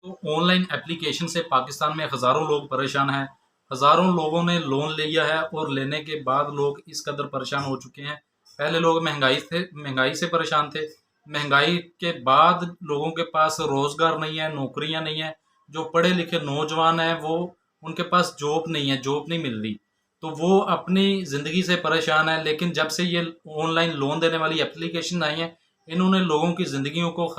तो online application से पाकिस्तान में हज़ारों लोग परेशान हैं। हज़ारों लोगों ने लोन लिया है और लेने के बाद लोग इस कदर परेशान हो चुके हैं। पहले लोग महंगाई से परेशान थे। महंगाई के बाद लोगों के पास रोज़गार नहीं है, नौकरियां नहीं है। जो पढ़े लिखे नौजवान हैं वो उनके पास जॉब नहीं है, जॉब नहीं मिल रही। तो वो अपनी ज़िंदगी से परेशान है। लेकिन जब से ये ऑनलाइन लोन देने वाली एप्लीकेशन आई है, इन्होंने लोगों की ज़िंदगियों को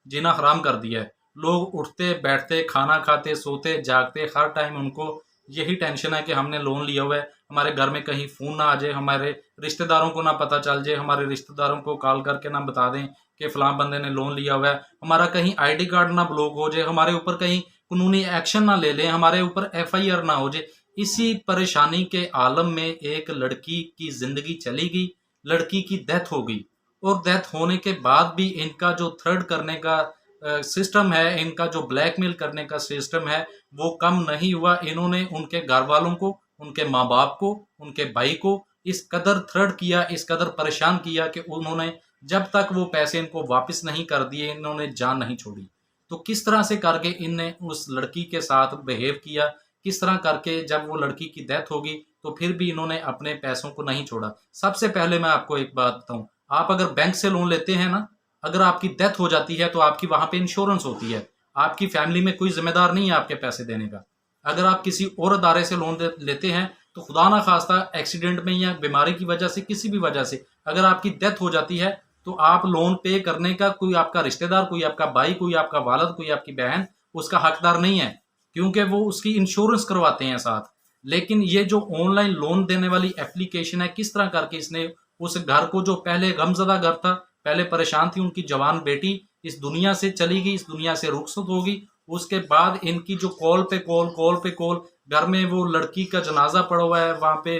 जीना हराम कर दिया है। लोग उठते बैठते, खाना खाते, सोते जागते, हर टाइम उनको यही टेंशन है कि हमने लोन लिया हुआ है, हमारे घर में कहीं फ़ोन ना आ जाए, हमारे रिश्तेदारों को ना पता चल जाए, हमारे रिश्तेदारों को कॉल करके ना बता दें कि फ़लाँ बंदे ने लोन लिया हुआ है, हमारा कहीं आईडी कार्ड ना ब्लॉक हो जाए, हमारे ऊपर कहीं कानूनी एक्शन ना ले लें, हमारे ऊपर एफआईआर ना हो जाए। इसी परेशानी के आलम में एक लड़की की ज़िंदगी चली गई, लड़की की डेथ हो गई। और डेथ होने के बाद भी इनका जो थ्रेड करने का सिस्टम है, इनका जो ब्लैकमेल करने का सिस्टम है, वो कम नहीं हुआ। इन्होंने उनके घर वालों को, उनके माँ बाप को, उनके भाई को इस कदर थ्रेड किया, इस कदर परेशान किया कि उन्होंने जब तक वो पैसे इनको वापस नहीं कर दिए, इन्होंने जान नहीं छोड़ी। तो किस तरह से करके इनने उस लड़की के साथ बिहेव किया, किस तरह करके जब वो लड़की की डेथ होगी तो फिर भी इन्होंने अपने पैसों को नहीं छोड़ा। सबसे पहले मैं आपको एक बात बताऊं, आप अगर बैंक से लोन लेते हैं ना, अगर आपकी डेथ हो जाती है तो आपकी वहां पे इंश्योरेंस होती है। आपकी फैमिली में कोई जिम्मेदार नहीं है आपके पैसे देने का। अगर आप किसी और अदारे से लोन लेते हैं तो खुदा ना खास्ता एक्सीडेंट में या बीमारी की वजह से, किसी भी वजह से अगर आपकी डेथ हो जाती है तो आप लोन पे करने का कोई आपका रिश्तेदार, कोई आपका भाई, कोई आपका वालद, कोई आपकी बहन उसका हकदार नहीं है, क्योंकि वो उसकी इंश्योरेंस करवाते हैं साथ। लेकिन ये जो ऑनलाइन लोन देने वाली एप्लीकेशन है, किस तरह करके इसने उस घर को, जो पहले गमजदा घर था, पहले परेशान थी, उनकी जवान बेटी इस दुनिया से चली गई, इस दुनिया से रुखसत होगी। उसके बाद इनकी जो कॉल पे कॉल, घर में वो लड़की का जनाजा पड़ा हुआ है, वहां पे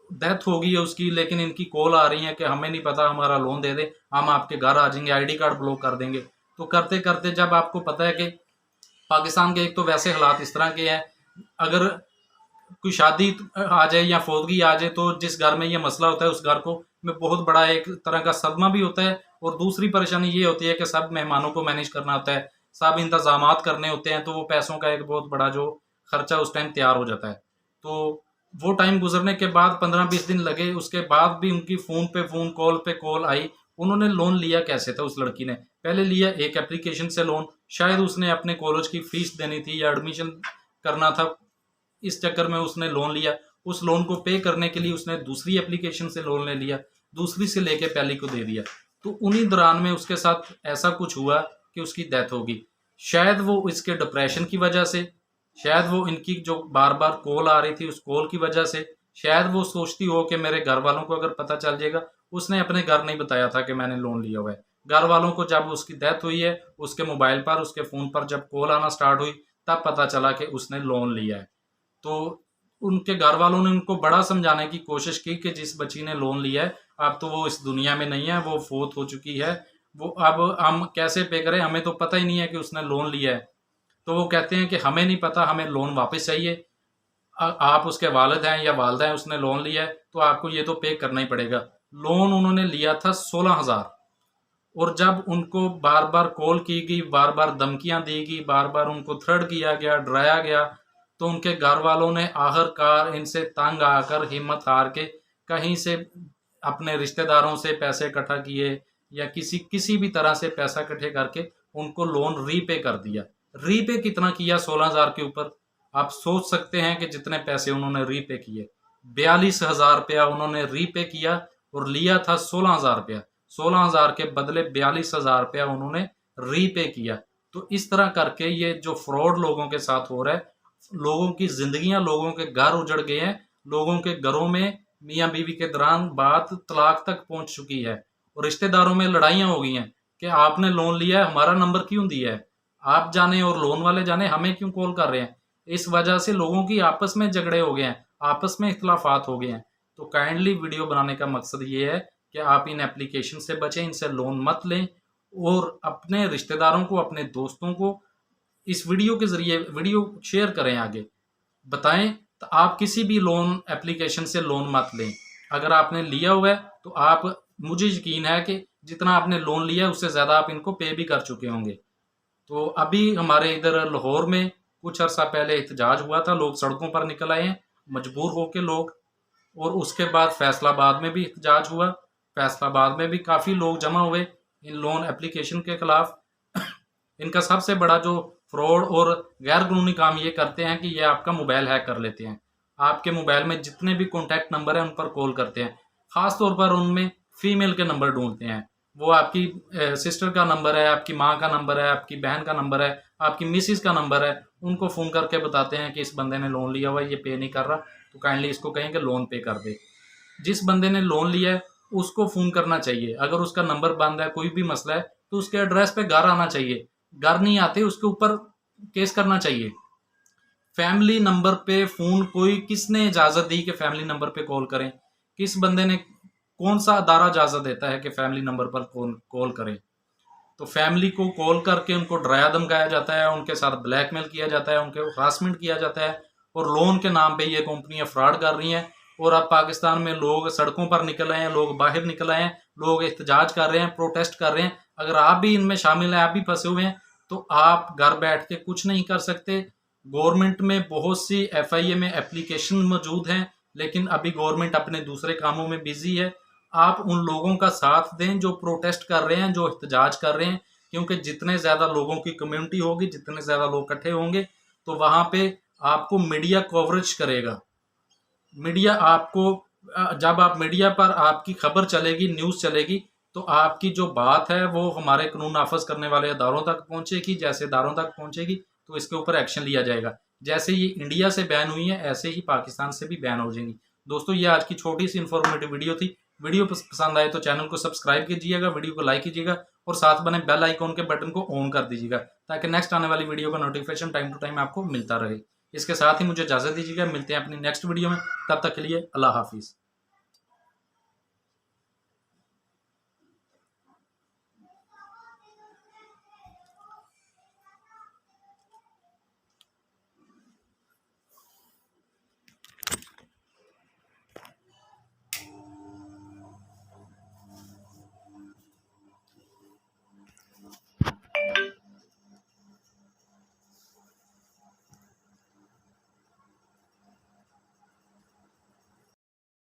डेथ हो गई है उसकी, लेकिन इनकी कॉल आ रही है कि हमें नहीं पता, हमारा लोन दे दे, हम आपके घर आ जाएंगे, आईडी कार्ड ब्लॉक कर देंगे। तो करते करते जब आपको पता है कि पाकिस्तान के एक तो वैसे हालात इस तरह के हैं, अगर कोई शादी आ जाए या फौतगी आ जाए तो जिस घर में ये मसला होता है उस घर को में बहुत बड़ा एक तरह का सदमा भी होता है। और दूसरी परेशानी ये होती है कि सब मेहमानों को मैनेज करना होता है, सब इंतजामात करने होते हैं, तो वो पैसों का एक बहुत बड़ा जो खर्चा उस टाइम तैयार हो जाता है। तो वो टाइम गुजरने के बाद 15-20 दिन लगे, उसके बाद भी उनकी फ़ोन पे फ़ोन, कॉल पे कॉल आई। उन्होंने लोन लिया कैसे था, उस लड़की ने पहले लिया एक एप्लीकेशन से लोन, शायद उसने अपने कॉलेज की फीस देनी थी या एडमिशन करना था, इस चक्कर में उसने लोन लिया। उस लोन को पे करने के लिए उसने दूसरी एप्लीकेशन से लोन ले लिया, दूसरी से लेके पहली को दे दिया। तो उन्हीं दौरान में उसके साथ ऐसा कुछ हुआ कि उसकी डेथ होगी। शायद वो इसके डिप्रेशन की वजह से, शायद वो इनकी जो बार बार कॉल आ रही थी उस कॉल की वजह से, शायद वो सोचती हो कि मेरे घर वालों को अगर पता चल जाएगा। उसने अपने घर नहीं बताया था कि मैंने लोन लिया हुआ है। घर वालों को जब उसकी डेथ हुई है, उसके मोबाइल पर, उसके फ़ोन पर जब कॉल आना स्टार्ट हुई, तब पता चला कि उसने लोन लिया है। तो उनके घर वालों ने उनको बड़ा समझाने की कोशिश की कि जिस बच्ची ने लोन लिया है, अब तो वो इस दुनिया में नहीं है, वो फोत हो चुकी है, वो अब हम कैसे पे करें, हमें तो पता ही नहीं है कि उसने लोन लिया है। तो वो कहते हैं कि हमें नहीं पता, हमें लोन वापस चाहिए। आप उसके वालिद हैं या वालदा हैं, उसने लोन लिया है तो आपको ये तो पे करना ही पड़ेगा। लोन उन्होंने लिया था 16,000। और जब उनको बार बार कॉल की गई, बार बार धमकियां दी गई, बार बार उनको थ्रेड किया गया, डराया गया, तो उनके घर वालों ने आखिरकार इनसे तंग आकर, हिम्मत हार के, कहीं से अपने रिश्तेदारों से पैसे इकट्ठा किए या किसी किसी भी तरह से पैसा इकट्ठे करके उनको लोन रीपे कर दिया। रीपे कितना किया 16,000 के ऊपर, आप सोच सकते हैं कि जितने पैसे उन्होंने रीपे किए, 42,000 रुपया उन्होंने रीपे किया। और लिया था 16,000 रुपया, 16,000 के बदले 42,000 रुपया उन्होंने रीपे किया। तो इस तरह करके ये जो फ्रॉड लोगों के साथ हो रहा है, लोगों की जिंदगियां, लोगों के घर उजड़ गए हैं, लोगों के घरों में मियाँ बीवी के दौरान बात तलाक तक पहुंच चुकी है, और रिश्तेदारों में लड़ाइयां हो गई हैं कि आपने लोन लिया है, हमारा नंबर क्यों दिया है, आप जाने और लोन वाले जाने, हमें क्यों कॉल कर रहे हैं। इस वजह से लोगों की आपस में झगड़े हो गए हैं, आपस में इख्तलाफात हो गए हैं। तो काइंडली वीडियो बनाने का मकसद ये है कि आप इन एप्लीकेशन से बचें, इनसे लोन मत लें, और अपने रिश्तेदारों को, अपने दोस्तों को इस वीडियो के ज़रिए वीडियो शेयर करें, आगे बताएं। तो आप किसी भी लोन एप्लीकेशन से लोन मत लें। अगर आपने लिया हुआ है तो मुझे यकीन है कि जितना आपने लोन लिया है उससे ज़्यादा आप इनको पे भी कर चुके होंगे। तो अभी हमारे इधर लाहौर में कुछ अर्सा पहले एहतजाज हुआ था, लोग सड़कों पर निकल आए हैं मजबूर होके लोग। और उसके बाद फैसलाबाद में भी एहतजाज हुआ, फैसलाबाद में भी काफ़ी लोग जमा हुए इन लोन एप्लीकेशन के खिलाफ। इनका सबसे बड़ा जो फ्रॉड और गैर कानूनी काम ये करते हैं कि ये आपका मोबाइल हैक कर लेते हैं, आपके मोबाइल में जितने भी कॉन्टैक्ट नंबर हैं उन पर कॉल करते हैं, ख़ास तौर पर उनमें फीमेल के नंबर ढूंढते हैं। वो आपकी सिस्टर का नंबर है, आपकी माँ का नंबर है, आपकी बहन का नंबर है, आपकी मिसिस का नंबर है, उनको फ़ोन करके बताते हैं कि इस बंदे ने लोन लिया हुआ है, ये पे नहीं कर रहा, तो काइंडली इसको कहें कि लोन पे कर दे। जिस बंदे ने लोन लिया है उसको फ़ोन करना चाहिए, अगर उसका नंबर बंद है, कोई भी मसला है, तो उसके एड्रेस पे घर आना चाहिए, घर नहीं आते उसके ऊपर केस करना चाहिए। फैमिली नंबर पे फ़ोन कोई किसने इजाज़त दी कि फैमिली नंबर पे कॉल करें? किस बंदे ने, कौन सा अदारा इजाज़त देता है कि फैमिली नंबर पर कॉल करें? तो फैमिली को कॉल करके उनको डराया धमकाया जाता है, उनके साथ ब्लैकमेल किया जाता है, उनके हरासमेंट किया जाता है, और लोन के नाम पे ये कंपनियां फ्रॉड कर रही हैं। और अब पाकिस्तान में लोग सड़कों पर निकल आए हैं, लोग बाहर निकल आए हैं, लोग एहतजाज कर रहे हैं, प्रोटेस्ट कर रहे हैं। अगर आप भी इनमें शामिल हैं, आप भी फंसे हुए हैं, तो आप घर बैठ के कुछ नहीं कर सकते। गवर्नमेंट में बहुत सी FIA में एप्लीकेशन मौजूद हैं, लेकिन अभी गवर्नमेंट अपने दूसरे कामों में बिजी है। आप उन लोगों का साथ दें जो प्रोटेस्ट कर रहे हैं, जो एहतजाज कर रहे हैं, क्योंकि जितने ज़्यादा लोगों की कम्युनिटी होगी, जितने ज़्यादा लोग इकट्ठे होंगे, तो वहाँ पे आपको मीडिया कवरेज करेगा। मीडिया आपको जब आप मीडिया पर आपकी खबर चलेगी, न्यूज़ चलेगी, तो आपकी जो बात है वो हमारे कानून नाफज करने वाले अदारों तक पहुँचेगी। जैसे अदारों तक पहुँचेगी तो इसके ऊपर एक्शन लिया जाएगा। जैसे ये इंडिया से बैन हुई है, ऐसे ही पाकिस्तान से भी बैन हो जाएंगी। दोस्तों, ये आज की छोटी सी इन्फॉर्मेटिव वीडियो थी। वीडियो पसंद आए तो चैनल को सब्सक्राइब कीजिएगा, वीडियो को लाइक कीजिएगा, और साथ बने बेल आइकॉन के बटन को ऑन कर दीजिएगा, ताकि नेक्स्ट आने वाली वीडियो का नोटिफिकेशन टाइम टू टाइम आपको मिलता रहे। इसके साथ ही मुझे इजाज़त दीजिएगा, मिलते हैं अपनी नेक्स्ट वीडियो में। तब तक के लिए अल्लाह हाफिज़।